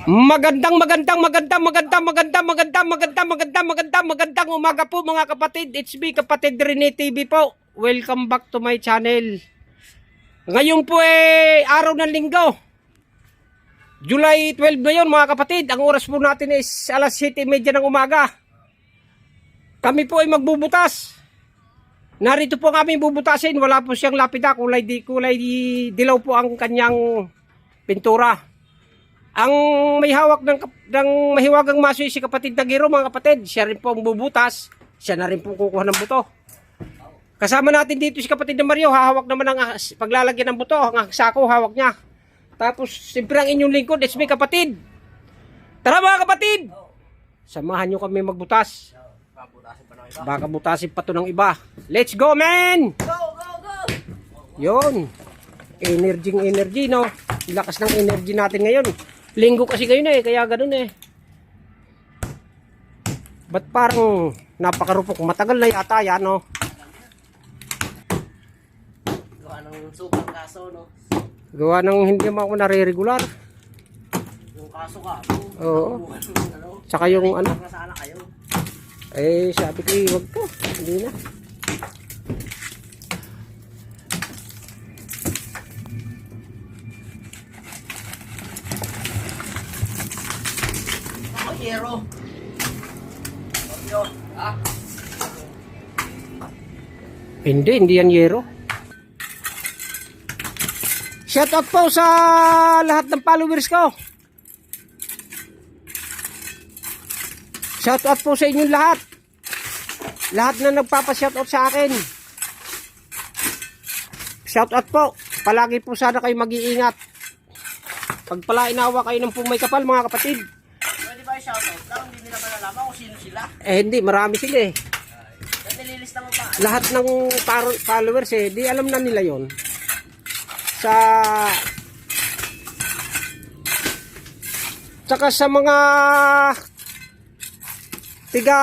Magandang umaga po mga kapatid. It's me, Kapatid Rene TV po. Welcome back to my channel. Ngayon po araw ng linggo, July 12 na yun mga kapatid. Ang oras po natin is alas 7:30 ng umaga. Kami po ay magbubutas. Narito po ang aming bubutasin. Wala po siyang lapida, kulay dilaw po ang kanyang pintura. Ang may hawak ng mahiwagang masoy si Kapatid Nagiro mga kapatid. Siya rin po ang bubutas. Siya na rin po kukuha ng buto. Kasama natin dito si Kapatid na Mario. Hahawak naman ang paglalagyan ng buto. Ang sako hawak niya. Tapos siyempre ang inyong lingkod, it's me Kapatid. Tara mga kapatid! Samahan nyo kami magbutas. Baka butasin pa to ng iba. Let's go man! Go, go, go! Yun. Energy no. Lakas ng energy natin ngayon. Linggo kasi ngayon kaya ganun Ba't parang napakarupok? Matagal na yata yan no. Gawa ng super kaso, no? Gawa ng hindi mo ako nare-regular. Yung kaso ka. Oo. Tsaka yung ano. Sana kayo. Sabi ko wag ko. Hindi na. Ako, hero. Yun, Hindi yan yero. Shout out po sa lahat ng followers ko. Shout out po sa inyong lahat. Lahat na nagpapa-shout out sa akin. Shout out po. Palagi po sana kayo mag-iingat. Pagpalain awa kayo ng pumay kapal mga kapatid. pwede ba yung shoutout lang? Hindi nila malalaman kung sino sila. Hindi, marami sila Ba't nililista mo pa? Lahat ng followers di alam na nila yon. Tsaka sa mga tiga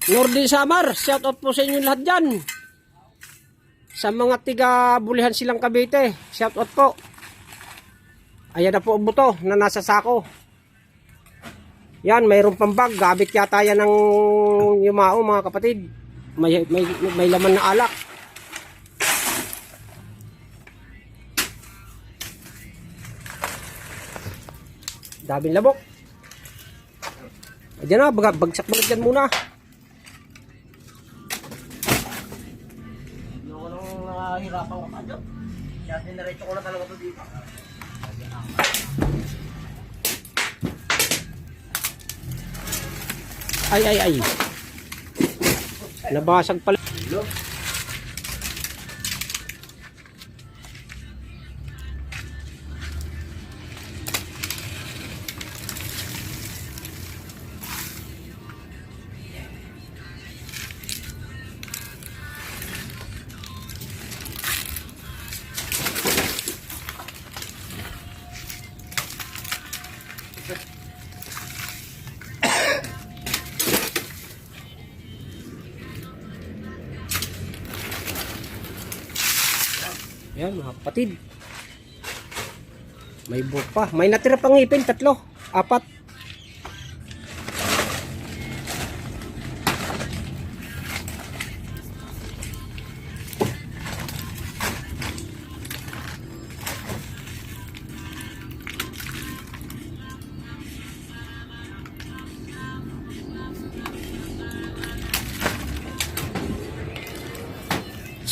Northern Samar, shout out po sa inyo lahat dyan. Sa mga tiga Bulihan Silang Cavite, shout out po. Ayan na po ang buto na nasa sako. Yan, mayroon pang bag. Gabit yata yan ng yumao mga kapatid. May laman na alak. Daming labok. Ayan na, bagsak dyan muna. Yung anong nahihirapan ko pa dyan. Kaya diniretso ko na talaga ito dito. Ay. Nabasag pala. Yan mga kapatid. May buhok pa. May natira pang ngipin. 3, 4.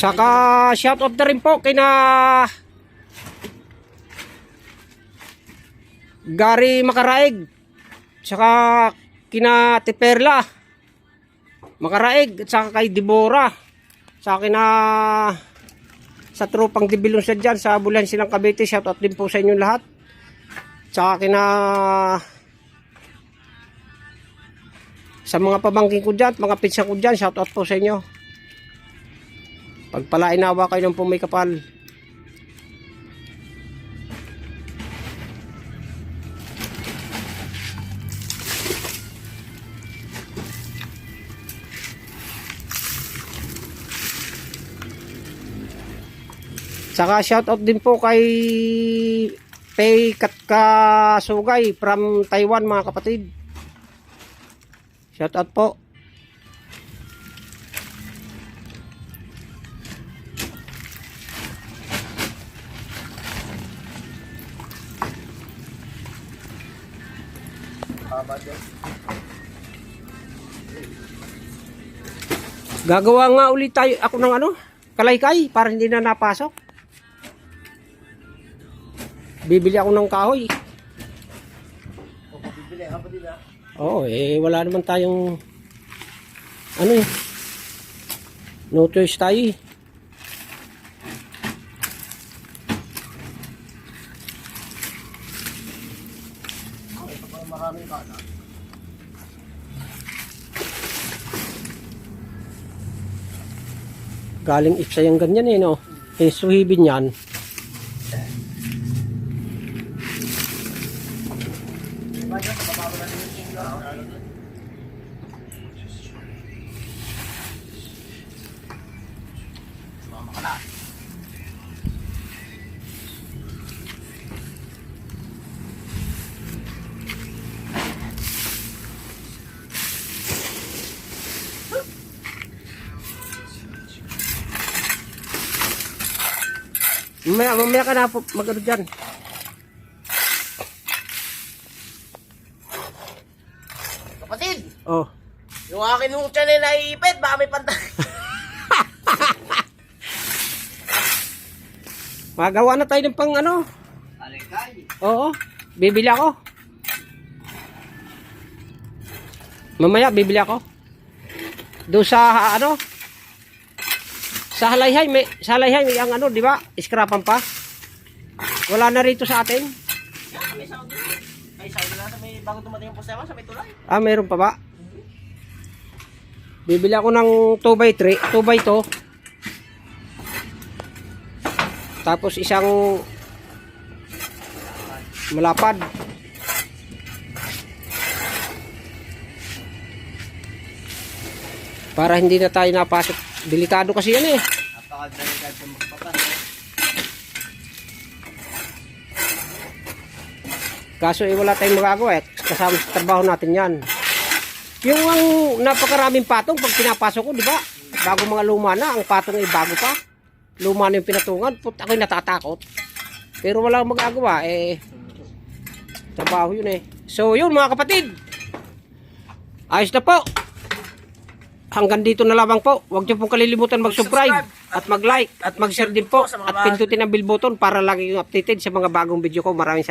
Saka shoutout na rin po kina Gary Makaraig. Saka kina Tiperla Makaraig. At saka kay Deborah. Saka kina sa tropang Dibilon sa dyan sa Bulihan Silang Cavite. Shoutout din po sa inyong lahat. Saka kina sa mga pamangkin ko dyan, mga pinsan ko dyan, shoutout po sa inyo. Pagpalain awa kayo ng pumay kapal. Saka shoutout din po kay Tay Kasugay from Taiwan mga kapatid. Shout out po. Gagawa nga ulit tayo ako ng ano, kalaykay para hindi na napasok. Bibili ako ng kahoy. Bibili ka pa din ah. Oo, wala naman tayong ano eh. No choice tayo eh. Ito pa maraming kana. Galing ipsa yung ganyan eh no. Suhibin yan. Bagay sa baba na din yung no? Mama ka na. Mamaya ka na po mag-ano dyan. Kapatid, Oh. yung akin yung channel na iipit, baka may pantay. Magawa na tayo ng pang ano. Alikay. Oo. Bibili ako. Mamaya bibili ako. Doon sa ano? Sa halayhay may ang ano, di ba? Scrapan pa. Wala na rito sa atin. Yan, may sound din. May sound na may bago dumating yung postema sa may tulay. Ah, mayroon pa ba? Bibili ako ng 2x3, 2x2. Tapos isang malapad. Para hindi na tayo napasok. Delikado kasi yan eh. Napaka-delikado sa magpapas. Kaso wala tayong magagawa eh. Kasama sa trabaho natin yan. Yung ang napakaraming patong pag pinapasok ko, di ba? Bago mga luma na, ang patong ay bago pa. Luma na yung pinatungan. Ako'y natatakot. Pero wala akong magagawa eh. Trabaho yun eh. So yun mga kapatid. Ayos na po. Hanggang dito na lamang po. Huwag niyo pong kalilimutan mag-subscribe at mag-like at mag-share din po at pindutin ang bell button para lagi yung updated sa mga bagong video ko. Maraming salamat.